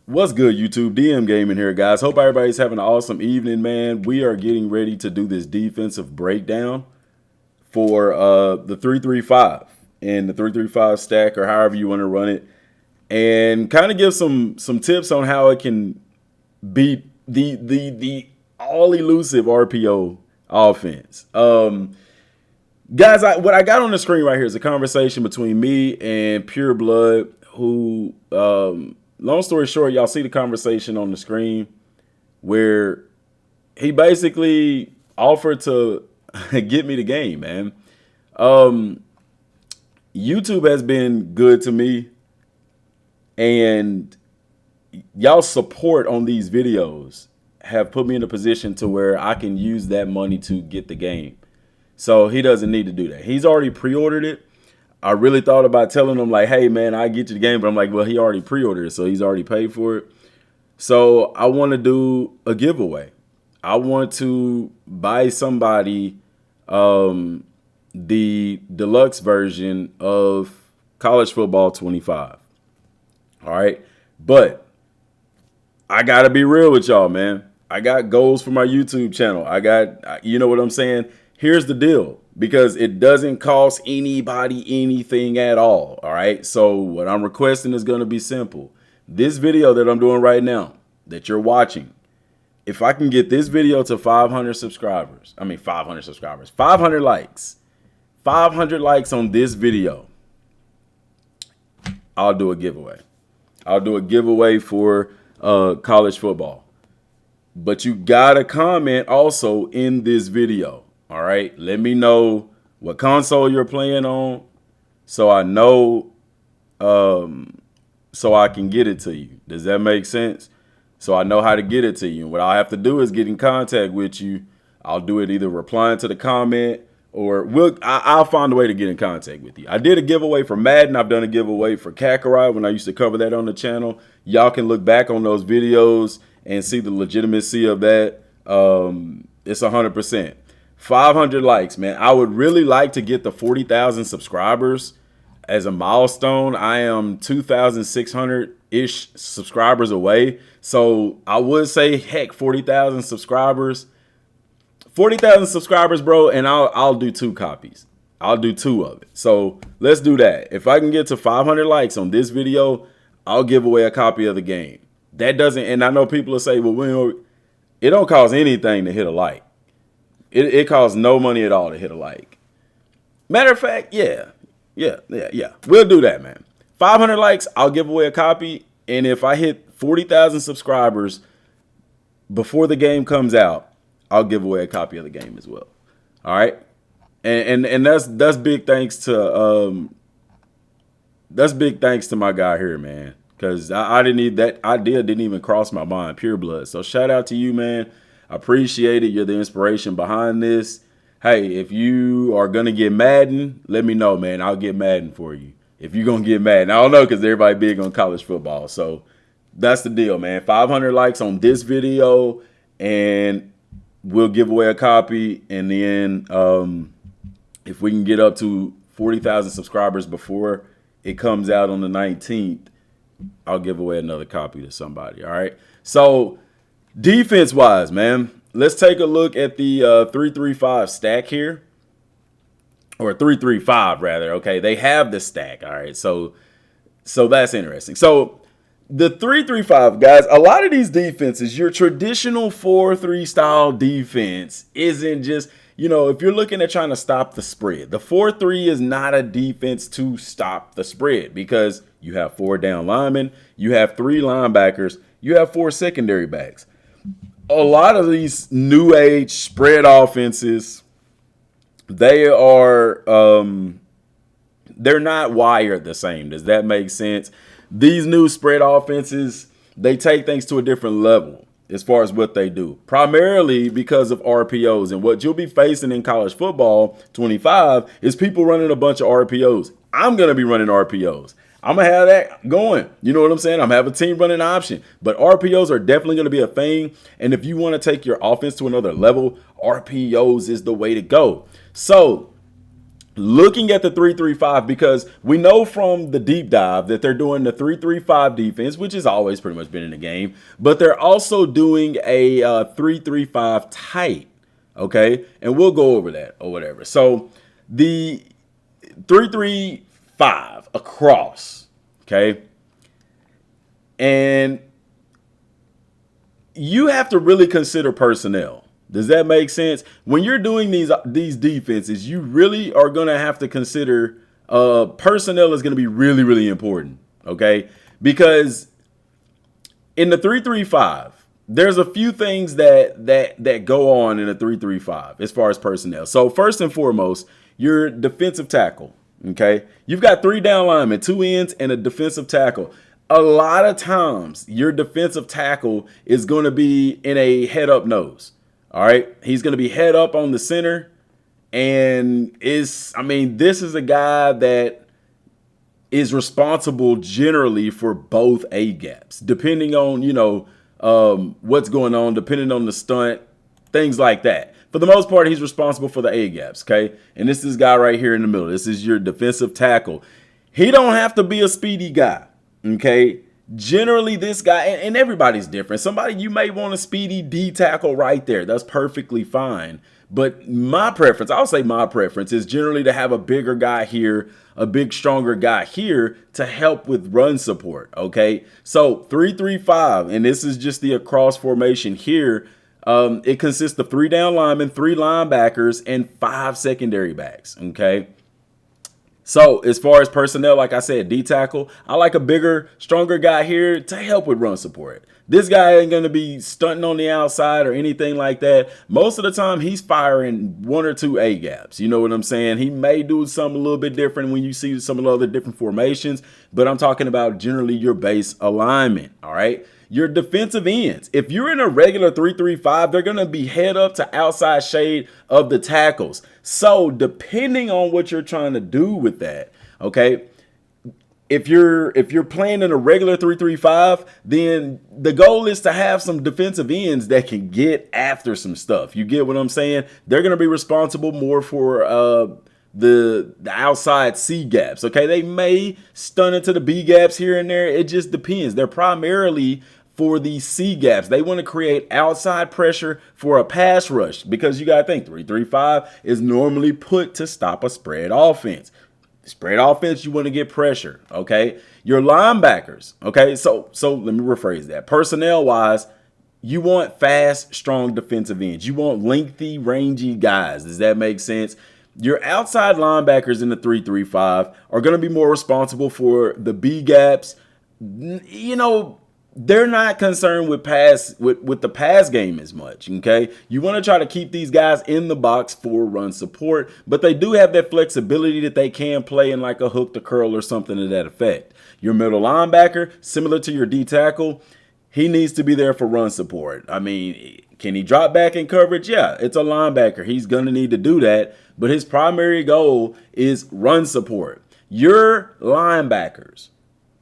What's good, YouTube? DM Gaming here, guys. Hope everybody's having an awesome evening, man. We are getting ready to do this defensive breakdown for the 3-3-5 and the 3-3-5 stack, or however you want to run it, and kind of give some tips on how it can beat the all elusive RPO offense. Guys, what I got on the screen right here is a conversation between me and Pure Blood, who long story short, y'all see the conversation on the screen where he basically offered to get me the game, man. YouTube has been good to me, and y'all support on these videos have put me in a position to where I can use that money to get the game. So he doesn't need to do that. He's already pre-ordered it. I really thought about telling him, like, hey, man, I get you the game. But I'm like, well, he already pre-ordered it, so he's already paid for it. So I want to do a giveaway. I want to buy somebody the deluxe version of College Football 25. All right. But I got to be real with y'all, man. I got goals for my YouTube channel. I got, you know what I'm saying? Here's the deal. Because it doesn't cost anybody anything at all. All right. So what I'm requesting is going to be simple. This video that I'm doing right now that you're watching, if I can get this video to 500 subscribers, 500 likes, 500 likes on this video, I'll do a giveaway. I'll do a giveaway for college football. But you got to comment also in this video. All right, let me know what console you're playing on, so I know, so I can get it to you. Does that make sense? So I know how to get it to you. And what I have to do is get in contact with you. I'll do it either replying to the comment, or I'll find a way to get in contact with you. I did a giveaway for Madden. I've done a giveaway for Kakarot when I used to cover that on the channel. Y'all can look back on those videos and see the legitimacy of that. It's 100%. 500 likes, man. I would really like to get the 40,000 subscribers as a milestone. I am 2,600-ish subscribers away. So I would say, heck, 40,000 subscribers. 40,000 subscribers, bro, and I'll do 2 copies. I'll do 2 of it. So let's do that. If I can get to 500 likes on this video, I'll give away a copy of the game. That doesn't, and I know people will say, well, it don't cost anything to hit a like. It costs no money at all to hit a like. Matter of fact, yeah. We'll do that, man. 500 likes, I'll give away a copy. And if I hit 40,000 subscribers before the game comes out, I'll give away a copy of the game as well. All right. And that's big thanks to my guy here, man. Because I didn't need that idea, didn't even cross my mind. Pure Blood. So shout out to you, man. I appreciate it. You're the inspiration behind this. Hey, if you are going to get Madden, let me know, man. I'll get Madden for you. If you're going to get Madden. I don't know, because everybody big on college football. So that's the deal, man. 500 likes on this video, and we'll give away a copy. And then if we can get up to 40,000 subscribers before it comes out on the 19th, I'll give away another copy to somebody. All right. So defense-wise, man, let's take a look at the 3-3-5 stack here, or 3-3-5 rather. Okay, they have the stack. All right, so that's interesting. So the 3-3-5, guys, a lot of these defenses, your traditional 4-3 style defense isn't just, if you're looking at trying to stop the spread, the 4-3 is not a defense to stop the spread, because you have 4 down linemen, you have 3 linebackers, you have 4 secondary backs. A lot of these new age spread offenses, they're not wired the same. Does that make sense? These new spread offenses, they take things to a different level as far as what they do, primarily because of RPOs. And what you'll be facing in college football 25 is people running a bunch of RPOs. I'm going to be running RPOs. I'm going to have that going. You know what I'm saying? I'm going to have a team running option. But RPOs are definitely going to be a thing. And if you want to take your offense to another level, RPOs is the way to go. So looking at the 3-3-5, because we know from the deep dive that they're doing the 3-3-5 defense, which has always pretty much been in the game, but they're also doing a 3-3-5 tight. Okay, and we'll go over that or whatever. So the 3-3-5 across. Okay, and you have to really consider personnel. Does that make sense? When you're doing these defenses, you really are going to have to consider personnel is going to be really, really important. Okay, because in the 3-3-5, there's a few things that go on in a 3-3-5 as far as personnel. So first and foremost, your defensive tackle. Okay, you've got 3 down linemen, 2 ends, and a defensive tackle. A lot of times, your defensive tackle is going to be in a head up nose. All right, he's going to be head up on the center, and this is a guy that is responsible generally for both A gaps, depending on what's going on, depending on the stunt, things like that. For the most part, he's responsible for the A gaps. Okay, and this is guy right here in the middle. This is your defensive tackle. He don't have to be a speedy guy. Okay, generally this guy, and everybody's different. Somebody you may want a speedy D tackle right there. That's perfectly fine. But my preference, I'll say my preference, is generally to have a bigger guy here, a big, stronger guy here to help with run support. Okay, so 3-3-5, and this is just the across formation here. It consists of 3 down linemen, 3 linebackers, and 5 secondary backs. Okay. So as far as personnel, like I said, D tackle, I like a bigger, stronger guy here to help with run support. This guy ain't going to be stunting on the outside or anything like that. Most of the time, he's firing 1 or 2 A gaps. You know what I'm saying? He may do something a little bit different when you see some of the other different formations, but I'm talking about generally your base alignment. All right. Your defensive ends. If you're in a regular 3-3-5, they're going to be head up to outside shade of the tackles. So depending on what you're trying to do with that, okay, if you're playing in a regular 3-3-5, then the goal is to have some defensive ends that can get after some stuff. You get what I'm saying? They're going to be responsible more for the outside C gaps. Okay, they may stun into the B gaps here and there. It just depends. They're primarily for the C gaps. They want to create outside pressure for a pass rush, because you got to think 3-3-5 is normally put to stop a spread offense. Spread offense, you want to get pressure. Okay, your linebackers. Okay, so let me rephrase that. Personnel wise, you want fast, strong defensive ends. You want lengthy, rangy guys. Does that make sense? Your outside linebackers in the 3-3-5 are going to be more responsible for the B gaps. They're not concerned with the pass game as much. Okay, you want to try to keep these guys in the box for run support, but they do have that flexibility that they can play in like a hook to curl or something to that effect. Your middle linebacker, similar to your D tackle, he needs to be there for run support. I mean, can he drop back in coverage? Yeah, it's a linebacker. He's going to need to do that, but his primary goal is run support. Your linebackers,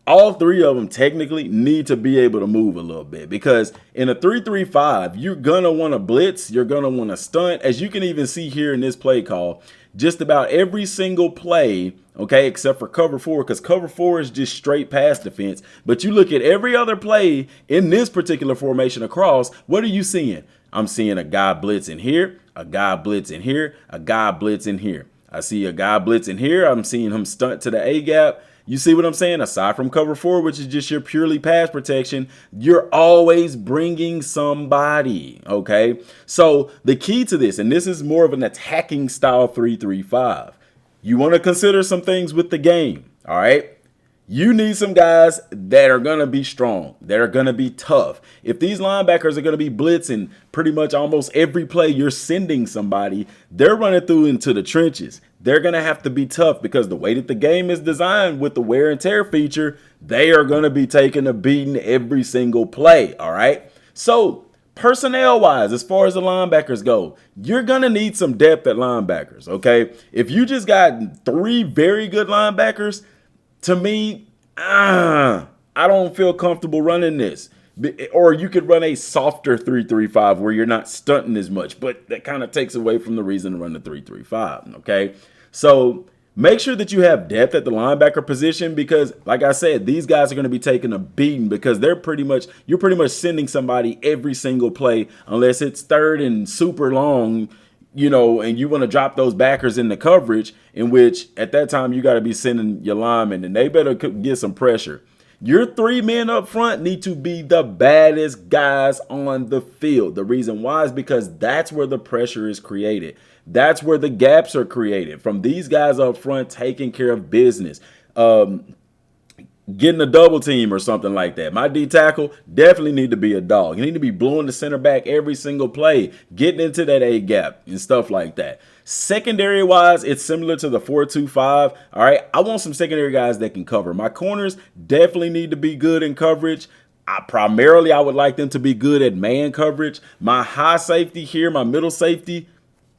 all 3 of them technically need to be able to move a little bit, because in a 3-3-5, you're going to want to blitz. You're going to want to stunt. As you can even see here in this play call, just about every single play, okay, except for cover 4, because cover 4 is just straight pass defense. But you look at every other play in this particular formation across, what are you seeing? I'm seeing a guy blitz in here, a guy blitz in here, a guy blitz in here. I see a guy blitz in here. I'm seeing him stunt to the A gap. You see what I'm saying? Aside from cover 4, which is just your purely pass protection, you're always bringing somebody, okay? So the key to this, and this is more of an attacking style 3-3-5, you want to consider some things with the game, all right? You need some guys that are going to be strong, that are going to be tough. If these linebackers are going to be blitzing pretty much almost every play you're sending somebody, they're running through into the trenches. They're going to have to be tough, because the way that the game is designed with the wear and tear feature, they are going to be taking a beating every single play, all right? So personnel-wise, as far as the linebackers go, you're going to need some depth at linebackers, okay? If you just got 3 very good linebackers, to me, I don't feel comfortable running this. Or you could run a softer 3-3-5 where you're not stunting as much, but that kind of takes away from the reason to run the 3-3-5, okay? So make sure that you have depth at the linebacker position because, like I said, these guys are going to be taking a beating because you're pretty much sending somebody every single play unless it's third and super long, and you want to drop those backers in the coverage, in which at that time you got to be sending your linemen, and they better get some pressure. Your 3 men up front need to be the baddest guys on the field. The reason why is because that's where the pressure is created. That's where the gaps are created from these guys up front taking care of business. Getting a double team or something like that. My D tackle definitely need to be a dog. You need to be blowing the center back every single play, getting into that A gap and stuff like that. Secondary wise, it's similar to the 4-2-5. All right, I want some secondary guys that can cover. My corners definitely need to be good in coverage. I would like them to be good at man coverage. My high safety here, my middle safety,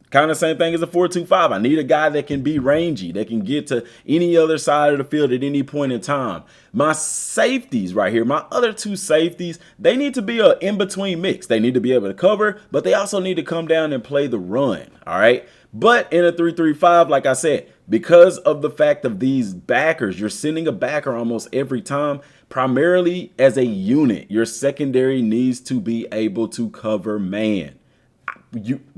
kind of same thing as a 4-2-5. I need a guy that can be rangy, that can get to any other side of the field at any point in time. My safeties right here, my other 2 safeties, they need to be an in-between mix. They need to be able to cover, but they also need to come down and play the run, all right? But in a 3-3-5, like I said, because of the fact of these backers, you're sending a backer almost every time, primarily as a unit. Your secondary needs to be able to cover man.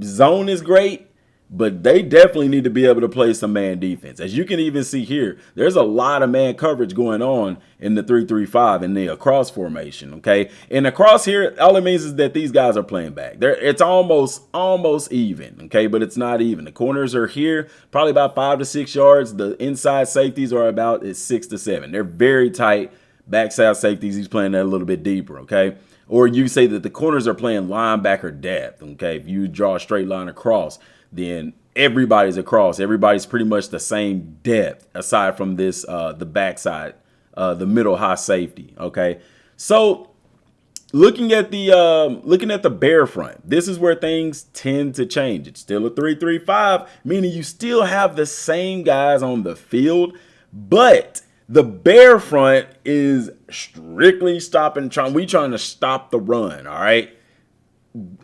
Zone is great, but they definitely need to be able to play some man defense. As you can even see here, there's a lot of man coverage going on in the 3-3-5 in the across formation, okay? And across here, all it means is that these guys are playing back. It's almost even, okay? But it's not even. The corners are here, probably about 5 to 6 yards. The inside safeties are about 6 to 7. They're very tight. Backside safeties, he's playing that a little bit deeper, okay? Or you say that the corners are playing linebacker depth, okay? If you draw a straight line across, then everybody's across. Everybody's pretty much the same depth aside from this, the backside, the middle high safety, okay? So looking at the bear front, this is where things tend to change. It's still a 3-3-5, meaning you still have the same guys on the field, but the bear front is strictly trying to stop the run, all right?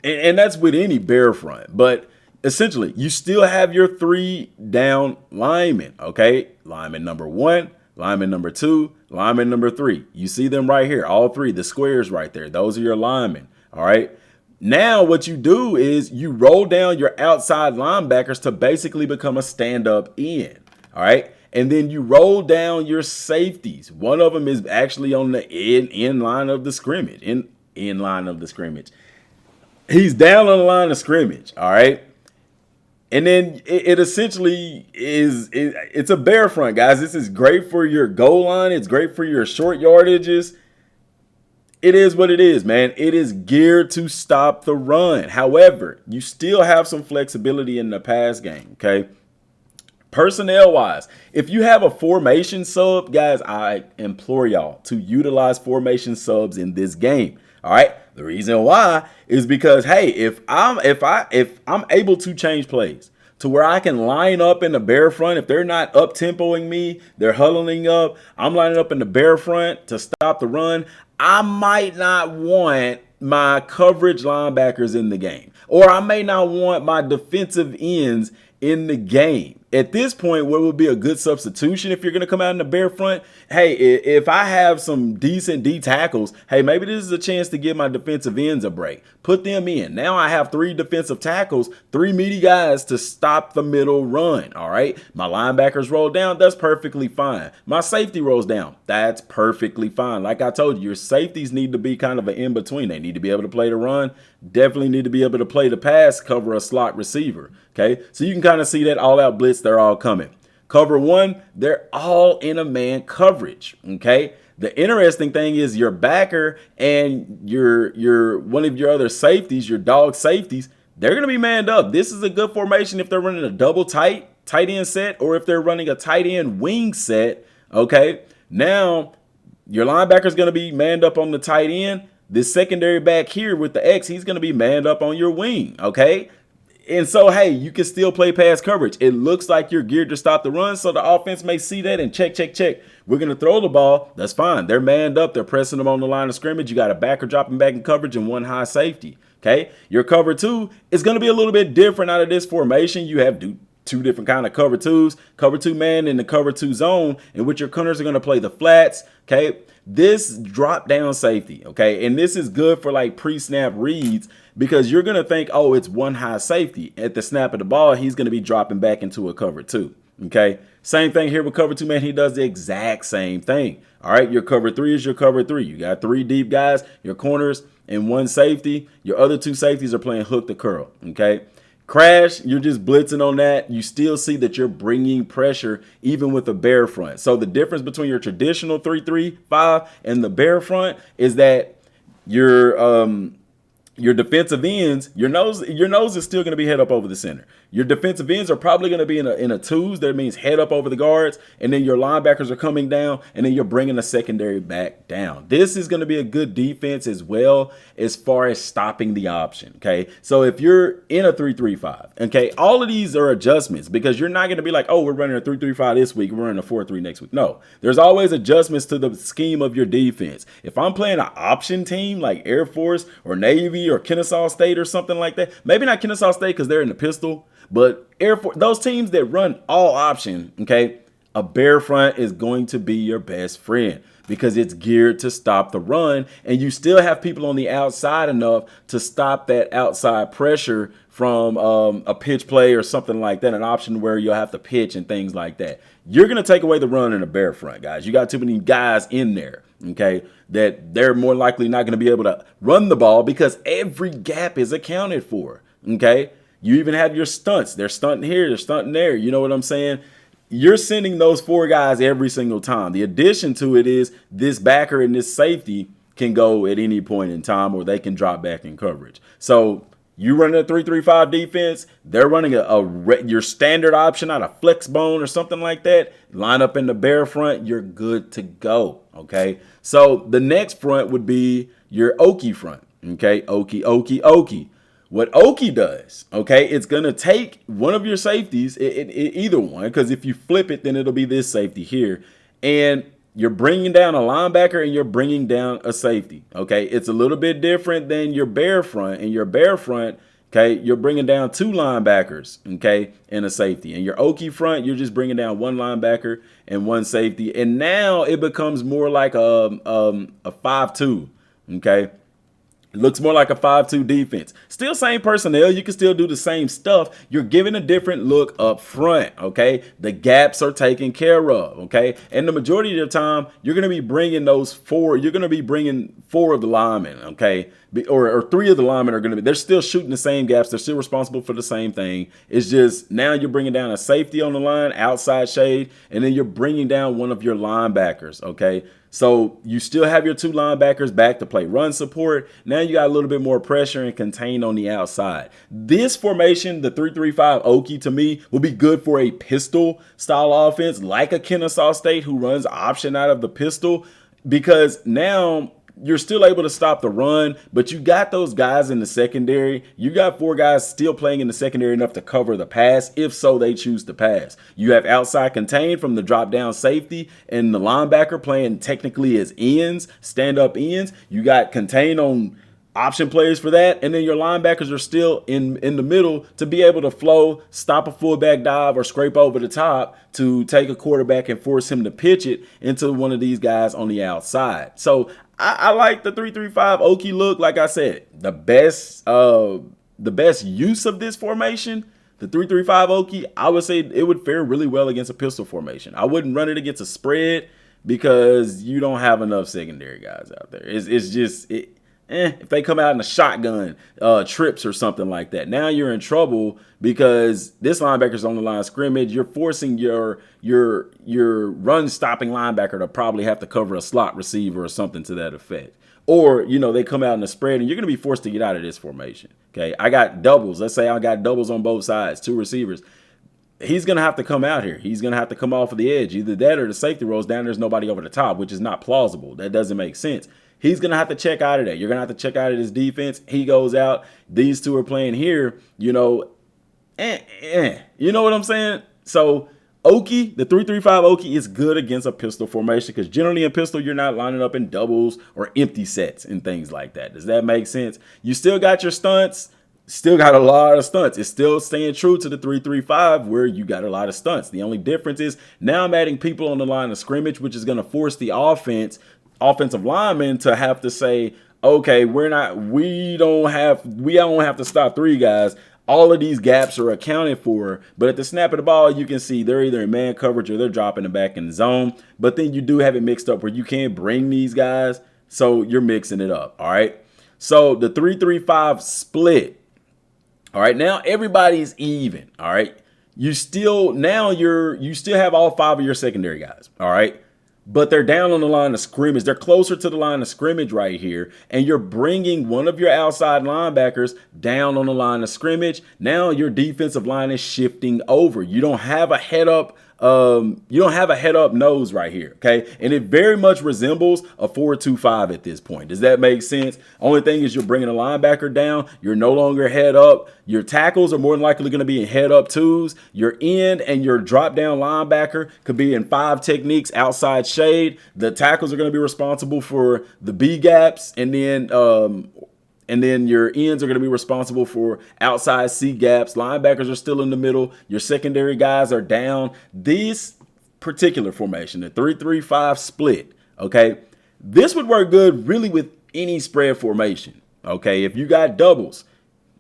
And that's with any bear front. But essentially, you still have your 3 down linemen, okay? Lineman number 1, lineman number 2, lineman number 3. You see them right here, all 3, the squares right there. Those are your linemen, all right? Now what you do is you roll down your outside linebackers to basically become a stand-up end, all right? And then you roll down your safeties. One of them is actually on the end line of the scrimmage. In line of the scrimmage. He's down on the line of scrimmage. All right. And then it essentially it's a bear front, guys. This is great for your goal line. It's great for your short yardages. It is what it is, man. It is geared to stop the run. However, you still have some flexibility in the pass game. Okay. Personnel-wise, if you have a formation sub, guys, I implore y'all to utilize formation subs in this game. All right. The reason why is because, hey, if I'm able to change plays to where I can line up in the bear front, if they're not up tempoing me, they're huddling up, I'm lining up in the bear front to stop the run. I might not want my coverage linebackers in the game, or I may not want my defensive ends in the game. At this point, what would be a good substitution if you're going to come out in the bear front? Hey, if I have some decent D tackles, hey, maybe this is a chance to give my defensive ends a break. Put them in. Now I have 3 defensive tackles, 3 meaty guys to stop the middle run, all right? My linebackers roll down. That's perfectly fine. My safety rolls down. That's perfectly fine. Like I told you, your safeties need to be kind of an in-between. They need to be able to play the run, definitely need to be able to play the pass, cover a slot receiver, okay? So you can kind of see that all-out blitz, they're all coming. Cover 1, they're all in a man coverage, okay? The interesting thing is your backer and your one of your other safeties, your dog safeties, they're going to be manned up. This is a good formation if they're running a double tight end set, or if they're running a tight end wing set, okay? Now, your linebacker is going to be manned up on the tight end. This secondary back here with the X, he's going to be manned up on your wing, okay? And so, hey, you can still play pass coverage. It looks like you're geared to stop the run, so the offense may see that and check. We're going to throw the ball. That's fine. They're manned up. They're pressing them on the line of scrimmage. You got a backer dropping back in coverage and 1 high safety, okay? Your cover 2 is going to be a little bit different out of this formation. You have two different kind of cover twos, cover two man in the cover two zone, in which your corners are going to play the flats. Okay. This drop down safety. Okay. And this is good for like pre-snap reads because you're going to think, oh, it's one high safety. At the snap of the ball, he's going to be dropping back into a cover two. Okay. Same thing here with cover two man. He does the exact same thing. All right. Your cover three is your cover three. You got three deep guys, your corners, and one safety. Your other two safeties are playing hook to curl. Okay. Crash, you're just blitzing on that. You still see that you're bringing pressure even with a bear front. So the difference between your traditional 3-3-5 and the bear front is that your defensive ends, your nose is still going to be head up over the center. Your defensive ends are probably going to be in a twos. That means head up over the guards. And then your linebackers are coming down. And then you're bringing the secondary back down. This is going to be a good defense as well as far as stopping the option. Okay. So if you're in a 3-3-5, okay, all of these are adjustments because you're not going to be like, oh, we're running a 3-3-5 this week. We're running a 4-3 next week. No, there's always adjustments to the scheme of your defense. If I'm playing an option team like Air Force or Navy or Kennesaw State or something like that, maybe not Kennesaw State because they're in the pistol, but Air Force, those teams that run all option, okay, a bear front is going to be your best friend because it's geared to stop the run, and you still have people on the outside enough to stop that outside pressure from a pitch play or something like that, an option where you'll have to pitch and things like that. You're going to take away the run in a bear front, guys. You got too many guys in there, okay, that they're more likely not going to be able to run the ball because every gap is accounted for, okay? You even have your stunts. They're stunting here, they're stunting there. You know what I'm saying? You're sending those four guys every single time. The addition to it is this backer and this safety can go at any point in time or they can drop back in coverage. So you running a 3-3-5 defense, they're running your standard option out of flex bone or something like that. Line up in the bear front, you're good to go, okay? So the next front would be your Okie front, okay? Okie. What Okie does, okay, it's going to take one of your safeties, either one, because if you flip it, then it'll be this safety here. And you're bringing down a linebacker and you're bringing down a safety, okay? It's a little bit different than your bear front. In your bear front, okay, you're bringing down two linebackers, okay, and a safety. And your Okie front, you're just bringing down one linebacker and one safety. And now it becomes more like a 5-2, okay? It looks more like a 5-2 defense. Still same personnel. You can still do the same stuff. You're giving a different look up front, okay? The gaps are taken care of, okay? And the majority of the time, you're going to be bringing those four. You're going to be bringing four of the linemen, okay? Or three of the linemen are going to be. They're still shooting the same gaps. They're still responsible for the same thing. It's just now you're bringing down a safety on the line, outside shade, and then you're bringing down one of your linebackers, okay? So you still have your two linebackers back to play run support. Now you got a little bit more pressure and contained on the outside. This formation, the 3-3-5 Okie, to me, will be good for a pistol style offense like a Kennesaw State who runs option out of the pistol, because now you're still able to stop the run, but you got those guys in the secondary. You got four guys still playing in the secondary enough to cover the pass, if so they choose to pass. You have outside contained from the drop down safety and the linebacker playing technically as ends, stand up ends. You got contained on option plays for that, and then your linebackers are still in the middle to be able to flow, stop a fullback dive, or scrape over the top to take a quarterback and force him to pitch it into one of these guys on the outside. So I like the 3-3-5 Okie look. Like I said, the best use of this formation, the 3-3-5 Okie, I would say it would fare really well against a pistol formation. I wouldn't run it against a spread because you don't have enough secondary guys out there. It's just if they come out in a shotgun trips or something like that, now you're in trouble because this linebacker's on the line of scrimmage. You're forcing your run stopping linebacker to probably have to cover a slot receiver or something to that effect. Or, you know, they come out in the spread and you're going to be forced to get out of this formation. Okay, I got doubles. Let's say I got doubles on both sides, two receivers. He's going to have to come out here. He's going to have to come off of the edge. Either that or the safety rolls down. There's nobody over the top, which is not plausible. That doesn't make sense. He's going to have to check out of that. You're going to have to check out of this defense. He goes out. These two are playing here. You know, You know what I'm saying? So Okie, the 3-3-5 Okie is good against a pistol formation because generally in pistol, you're not lining up in doubles or empty sets and things like that. Does that make sense? You still got your stunts. still got a lot of stunts. It's still staying true to the 3-3-5 where you got a lot of stunts. The only difference is now I'm adding people on the line of scrimmage, which is going to force the offensive linemen to have to say, okay, we don't have to stop three guys. All of these gaps are accounted for, but at the snap of the ball, you can see they're either in man coverage or they're dropping it back in the zone. But then you do have it mixed up where you can't bring these guys, so you're mixing it up. All right. So the 3-3-5 split. All right. Now everybody's even. All right. You still have all five of your secondary guys. All right. But they're down on the line of scrimmage. They're closer to the line of scrimmage right here. And you're bringing one of your outside linebackers down on the line of scrimmage. Now your defensive line is shifting over. You don't have a head up. Nose right here. Okay. And it very much resembles a 4-2-5 at this point. Does that make sense? Only thing is you're bringing a linebacker down. You're no longer head up. Your tackles are more than likely going to be in head up twos. Your end and your drop down linebacker could be in 5 techniques outside shade. The tackles are going to be responsible for the B gaps, and then your ends are going to be responsible for outside C gaps. Linebackers are still in the middle. Your secondary guys are down. This particular formation, the 3-3-5 split, okay, this would work good really with any spread formation, okay? If you got doubles,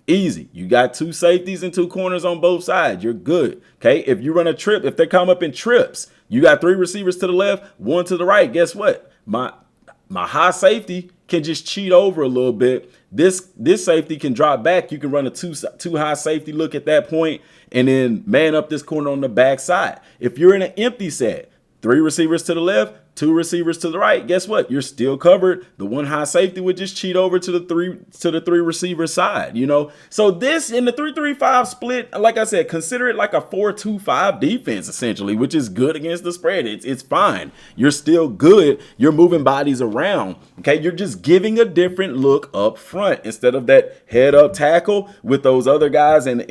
easy. You got 2 safeties and 2 corners on both sides. You're good, okay? If you run a trip, if they come up in trips, you got 3 receivers to the left, 1 to the right. Guess what? My high safety can just cheat over a little bit. This safety can drop back. You can run a two high safety look at that point and then man up this corner on the backside. If you're in an empty set, 3 receivers to the left, 2 receivers to the right, guess what? You're still covered. The 1 high safety would just cheat over to the 3 receiver side, you know? So this in the 3-3-5 split, like I said, consider it like a 4-2-5 defense essentially, which is good against the spread. It's fine. You're still good. You're moving bodies around. Okay. You're just giving a different look up front instead of that head up tackle with those other guys and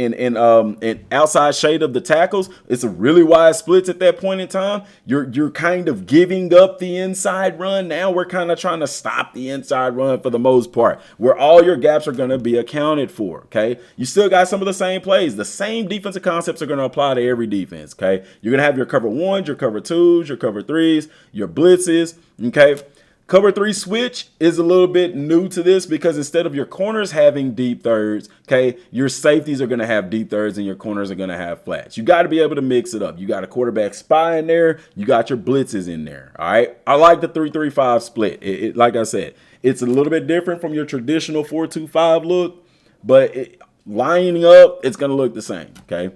outside shade of the tackles. It's a really wide splits at that point in time. You're kind of giving up the inside run. Now we're kind of trying to stop the inside run for the most part, where all your gaps are going to be accounted for. Okay. You still got some of the same plays. The same defensive concepts are going to apply to every defense. Okay. You're going to have your cover 1s, your cover 2s, your cover 3s, your blitzes. Okay. Cover 3 switch is a little bit new to this because instead of your corners having deep thirds, okay, your safeties are going to have deep thirds and your corners are going to have flats. You got to be able to mix it up. You got a quarterback spy in there. You got your blitzes in there. All right. I like the 3-3-5 split. Like I said, it's a little bit different from your traditional 4-2-5 look, but lining up, it's going to look the same. Okay.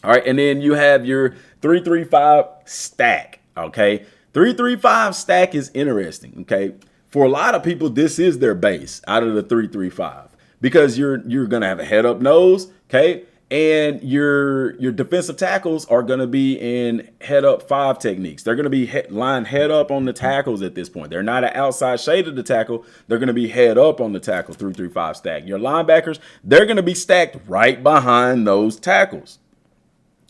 All right. And then you have your 3-3-5 stack. Okay. 3-3-5 stack is interesting, okay? For a lot of people, this is their base out of the 3-3-5 because you're going to have a head up nose, okay? And your defensive tackles are going to be in head up 5 techniques. They're going to be lined head up on the tackles at this point. They're not an outside shade of the tackle. They're going to be head up on the tackle, 3-3-5 stack. Your linebackers, they're going to be stacked right behind those tackles.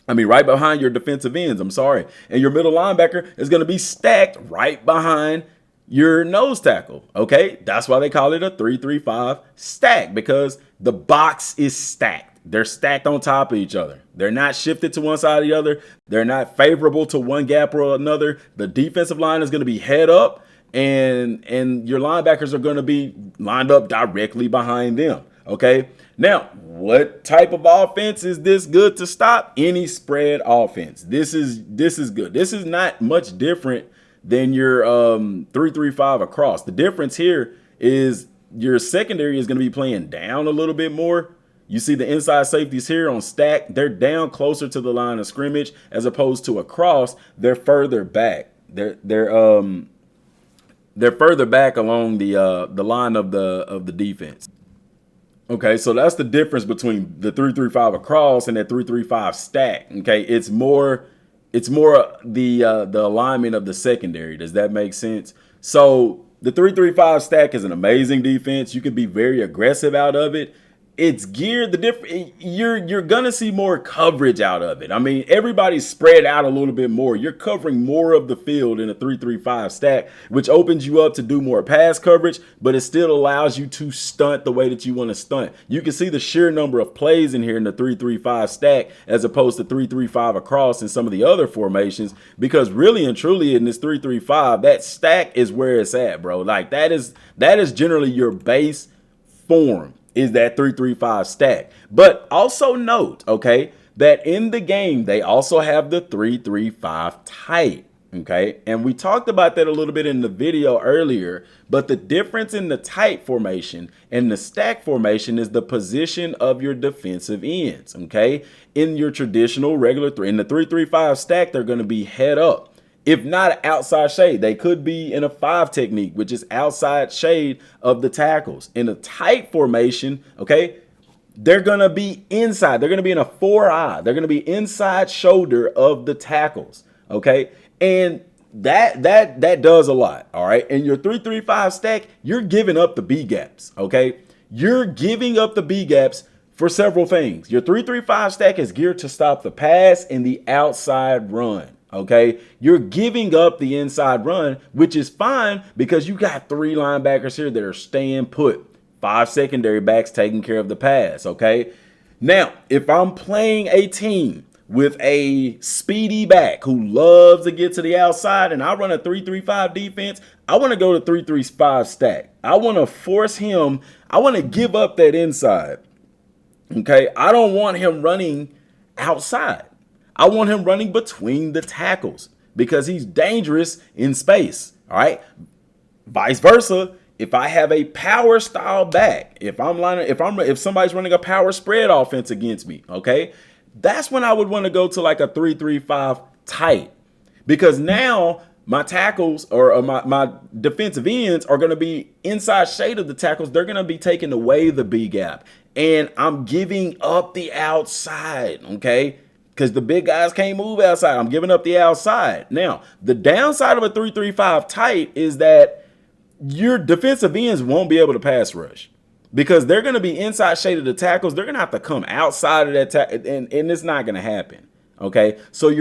Right behind your defensive ends, And your middle linebacker is going to be stacked right behind your nose tackle, okay? That's why they call it a 3-3-5 stack because the box is stacked. They're stacked on top of each other. They're not shifted to one side or the other. They're not favorable to one gap or another. The defensive line is going to be head up, and your linebackers are going to be lined up directly behind them, okay? Now, what type of offense is this good to stop? Any spread offense. This is good. This is not much different than your 3-3-5 across. The difference here is your secondary is going to be playing down a little bit more. You see the inside safeties here on stack. They're down closer to the line of scrimmage as opposed to across. They're further back. They're further back along the line of the defense. Okay, so that's the difference between the 3-3-5 across and that 3-3-5 stack. Okay, it's more the alignment of the secondary. Does that make sense? So the 3-3-5 stack is an amazing defense. You can be very aggressive out of it. it's geared the different. You're gonna see more coverage out of it. I mean, everybody's spread out a little bit more. You're covering more of the field in a 3-3-5 stack, which opens you up to do more pass coverage, but it still allows you to stunt the way that you want to stunt. You can see the sheer number of plays in here in the 3-3-5 stack as opposed to 3-3-5 across in some of the other formations, because really and truly in this 3-3-5, that stack is where it's at, bro. Like that is generally your base form, is that 3-3-5 stack. But also note, okay, that in the game, they also have the 3-3-5 tight. Okay, and we talked about that a little bit in the video earlier, but the difference in the tight formation and the stack formation is the position of your defensive ends. Okay, in your traditional regular in the 3-3-5 stack, they're going to be head up. If not outside shade, they could be in a 5 technique, which is outside shade of the tackles. In a tight formation, okay, they're going to be inside. They're going to be in a 4-eye. They're going to be inside shoulder of the tackles, okay? And that does a lot, all right? In your 3-3-5 stack, you're giving up the B gaps, okay? You're giving up the B gaps for several things. Your 3-3-5 stack is geared to stop the pass and the outside run. Okay, you're giving up the inside run, which is fine because you got 3 linebackers here that are staying put, 5 secondary backs taking care of the pass. Okay, now if I'm playing a team with a speedy back who loves to get to the outside and I run a 3-3-5 defense, I want to go to 3-3-5 stack. I want to force him. I want to give up that inside. Okay, I don't want him running outside. I want him running between the tackles because he's dangerous in space. All right. Vice versa. If I have a power style back, if somebody's running a power spread offense against me, okay, that's when I would want to go to like a 3-3-5 tight, because now my tackles or my defensive ends are going to be inside shade of the tackles. They're going to be taking away the B gap, and I'm giving up the outside. Okay. Because the big guys can't move outside. I'm giving up the outside. Now, the downside of a 3-3-5 tight is that your defensive ends won't be able to pass rush because they're going to be inside shade of the tackles. They're going to have to come outside of that and it's not going to happen. Okay, so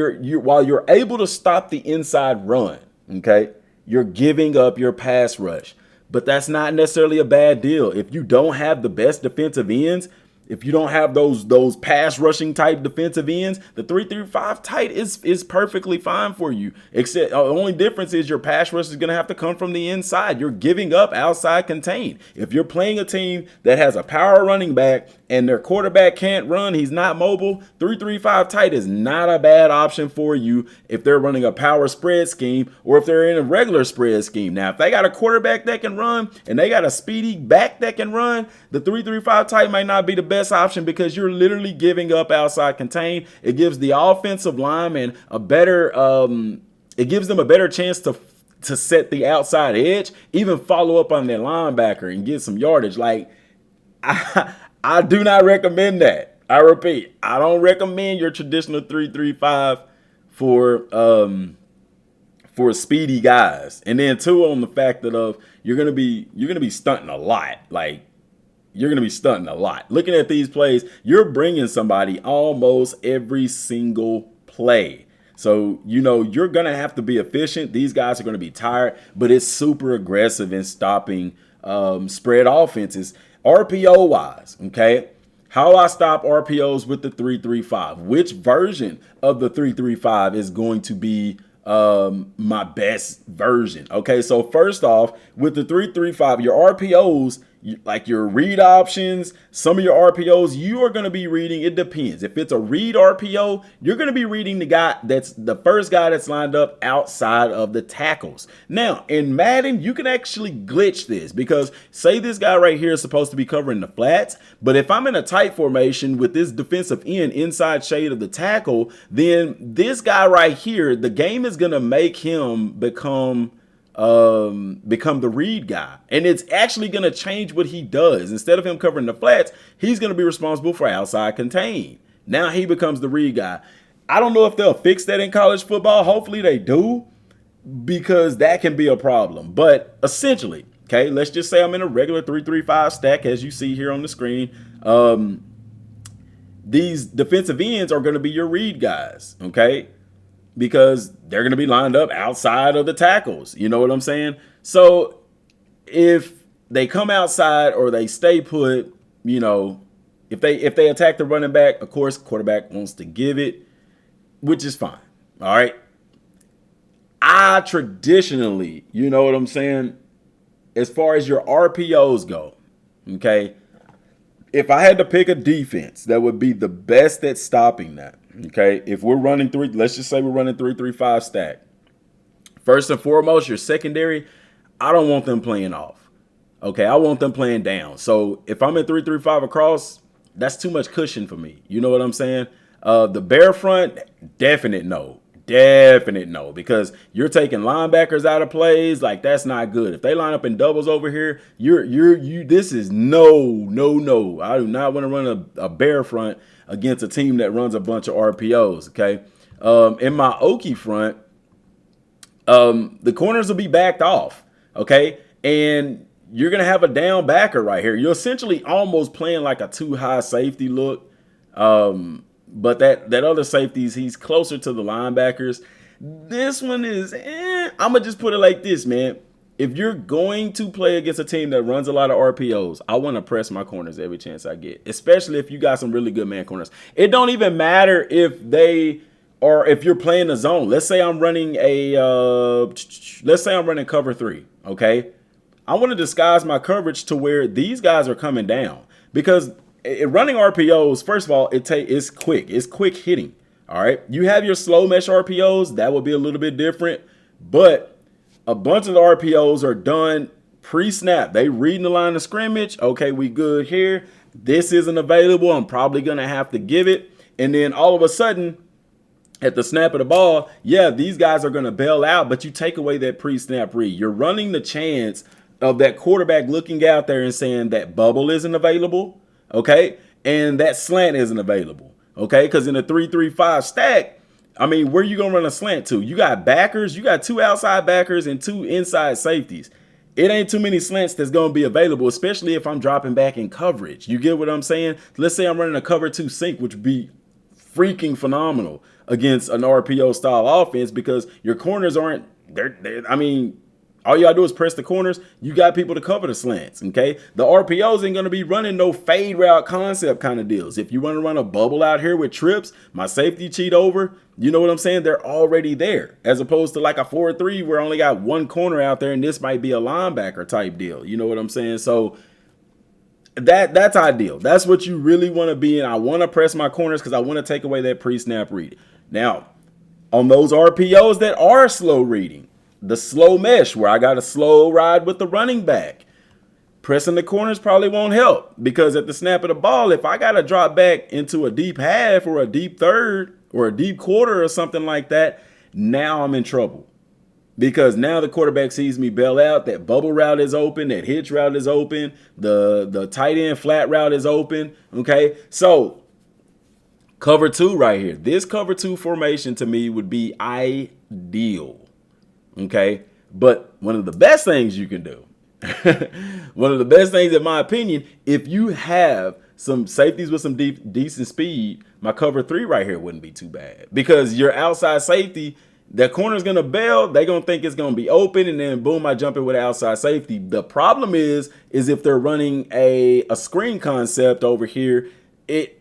while you're able to stop the inside run, okay, you're giving up your pass rush. But that's not necessarily a bad deal. If you don't have the best defensive ends, if you don't have those pass rushing type defensive ends, the 3-3-5 tight is perfectly fine for you. Except the only difference is your pass rush is going to have to come from the inside. You're giving up outside contain. If you're playing a team that has a power running back and their quarterback can't run, he's not mobile, 3-3-5 tight is not a bad option for you if they're running a power spread scheme or if they're in a regular spread scheme. Now, if they got a quarterback that can run and they got a speedy back that can run, the 3-3-5 tight might not be the best option because you're literally giving up outside contain. It gives the offensive lineman a better it gives them a better chance to set the outside edge, even follow up on their linebacker and get some yardage. Like I do not recommend that. I repeat, I don't recommend your traditional 3-3-5 for speedy guys. And then two, on the fact that you're gonna be stunting a lot. Like you're going to be stunting a lot. Looking at these plays, you're bringing somebody almost every single play. So, you're going to have to be efficient. These guys are going to be tired, but it's super aggressive in stopping spread offenses. RPO wise, okay? How I stop RPOs with the 3-3-5. Which version of the 3-3-5 is going to be my best version? Okay, so first off, with the 3-3-5, your RPOs, like your read options, some of your RPOs, you are going to be reading, it depends. If it's a read RPO, you're going to be reading the guy that's the first guy that's lined up outside of the tackles. Now, in Madden, you can actually glitch this because say this guy right here is supposed to be covering the flats, but if I'm in a tight formation with this defensive end inside shade of the tackle, then this guy right here, the game is going to make him become the read guy, and it's actually going to change what he does. Instead of him covering the flats, he's going to be responsible for outside contain. Now he becomes the read guy. I don't know if they'll fix that in college football. Hopefully they do, because that can be a problem. But essentially, okay, let's just say I'm in a regular 3-3-5 stack as you see here on the screen. These defensive ends are going to be your read guys, okay? Because they're going to be lined up outside of the tackles. You know what I'm saying? So if they come outside or they stay put, you know, if they attack the running back, of course, quarterback wants to give it, which is fine. All right. I traditionally, you know what I'm saying, as far as your RPOs go, okay, if I had to pick a defense that would be the best at stopping that, okay, if we're running let's just say we're running 3-3-5 stack. First and foremost, your secondary, I don't want them playing off. Okay, I want them playing down. So if I'm in 3-3-5 across, that's too much cushion for me. You know what I'm saying? The bear front, definite no. Definite no, because you're taking linebackers out of plays. Like, that's not good. If they line up in doubles over here, this is no. I do not want to run a bear front against a team that runs a bunch of RPOs. Okay. In my Okie front, the corners will be backed off. Okay. And you're going to have a down backer right here. You're essentially almost playing like a too high safety look. But that other safeties, he's closer to the linebackers. This one is, I'm going to just put it like this, man. If you're going to play against a team that runs a lot of RPOs, I want to press my corners every chance I get, especially if you got some really good man corners. It don't even matter if you're playing the zone. Let's say I'm running cover 3, okay? I want to disguise my coverage to where these guys are coming down, because running RPOs, first of all, it's quick. It's quick hitting. All right. You have your slow mesh RPOs. That would be a little bit different. But a bunch of the RPOs are done pre-snap. They reading the line of scrimmage. Okay, we good here. This isn't available. I'm probably going to have to give it. And then all of a sudden, at the snap of the ball, yeah, these guys are going to bail out, but you take away that pre-snap read. You're running the chance of that quarterback looking out there and saying that bubble isn't available. Okay, and that slant isn't available. Okay, because in a 3-3-5 stack, I mean, where you gonna run a slant to? You got backers, you got 2 outside backers and 2 inside safeties. It ain't too many slants that's gonna be available, especially if I'm dropping back in coverage. You get what I'm saying? Let's say I'm running a cover 2 sink, which would be freaking phenomenal against an RPO style offense, because your corners aren't. I mean, all you gotta do is press the corners. You got people to cover the slants, okay? The RPOs ain't gonna be running no fade route concept kind of deals. If you want to run a bubble out here with trips, my safety cheat over, you know what I'm saying? They're already there, as opposed to like a 4-3 where I only got one corner out there, and this might be a linebacker type deal. You know what I'm saying? So that's ideal. That's what you really want to be in. I want to press my corners because I want to take away that pre-snap read. Now, on those RPOs that are slow reading, the slow mesh where I got a slow ride with the running back, pressing the corners probably won't help, because at the snap of the ball, if I got to drop back into a deep half or a deep third or a deep quarter or something like that, now I'm in trouble, because now the quarterback sees me bail out. That bubble route is open. That hitch route is open. The tight end flat route is open. Okay, so cover 2 right here. This cover 2 formation to me would be ideal. Okay, but one of the best things you can do, one of the best things in my opinion, if you have some safeties with some decent speed, my cover 3 right here wouldn't be too bad, because your outside safety, that corner's going to bail. They're going to think it's going to be open, and then boom, I jump in with outside safety. The problem is if they're running a screen concept over here,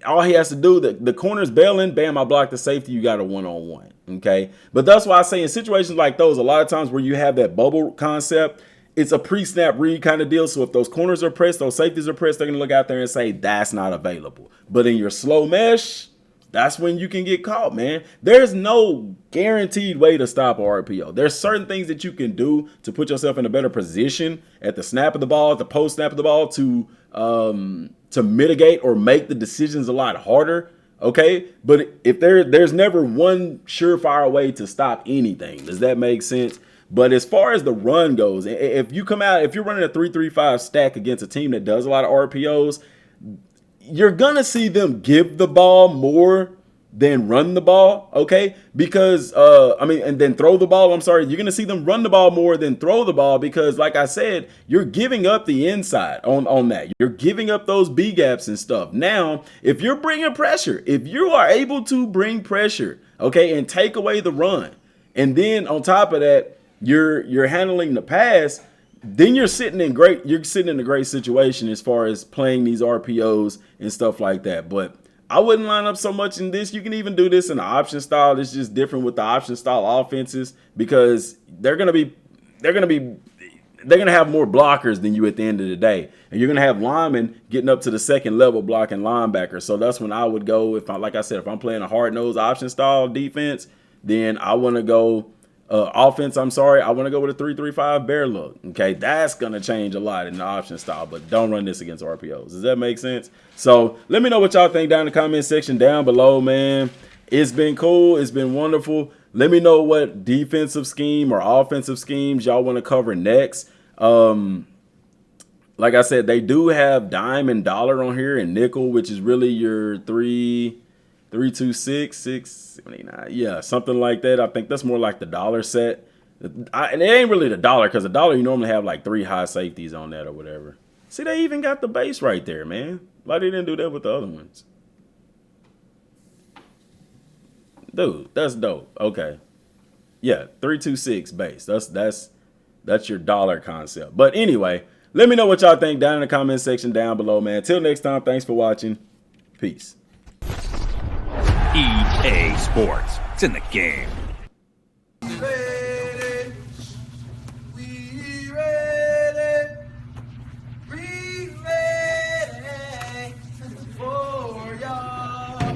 all he has to do, the corner's bailing, bam, I block the safety, you got a one-on-one. Okay, but that's why I say in situations like those, a lot of times where you have that bubble concept, it's a pre-snap read kind of deal. So if those corners are pressed, those safeties are pressed, they're going to look out there and say that's not available. But in your slow mesh, that's when you can get caught, man. There's no guaranteed way to stop a RPO. There's certain things that you can do to put yourself in a better position at the snap of the ball, at the post snap of the ball, to mitigate or make the decisions a lot harder. Okay, but if there's never one surefire way to stop anything. Does that make sense? But as far as the run goes, if you're running a 3-3-5 stack against a team that does a lot of RPOs, you're gonna see them give the ball more than run the ball, okay? Because and then throw the ball. I'm sorry, you're gonna see them run the ball more than throw the ball because, like I said, you're giving up the inside on that. You're giving up those B gaps and stuff. Now, if you're bringing pressure, if you are able to bring pressure, okay, and take away the run, and then on top of that, you're handling the pass, then you're sitting in a great situation as far as playing these RPOs and stuff like that. But I wouldn't line up so much in this. You can even do this in the option style. It's just different with the option style offenses because they're gonna have more blockers than you at the end of the day, and you're gonna have linemen getting up to the second level blocking linebackers. So that's when I would go if I'm playing a hard nosed option style defense, then I want to go. Offense, I want to go with a 3-3-5 bear look. Okay, that's going to change a lot in the option style, but don't run this against RPOs. Does that make sense? So let me know what y'all think down in the comment section down below, man. It's been cool. It's been wonderful. Let me know what defensive scheme or offensive schemes y'all want to cover next. Like I said, they do have dime and dollar on here and nickel, which is really your 3-2-6, 6-7-8-9. Yeah, something like that. I think that's more like the dollar set. And it ain't really the dollar because the dollar you normally have like 3 high safeties on that or whatever. See, they even got the base right there, man. Why they didn't do that with the other ones? Dude, that's dope. Okay. Yeah, 3-2-6 base. That's your dollar concept. But anyway, let me know what y'all think down in the comment section down below, man. Till next time, thanks for watching. Peace. EA Sports. It's in the game. Ready, we ready, we ready for y'all.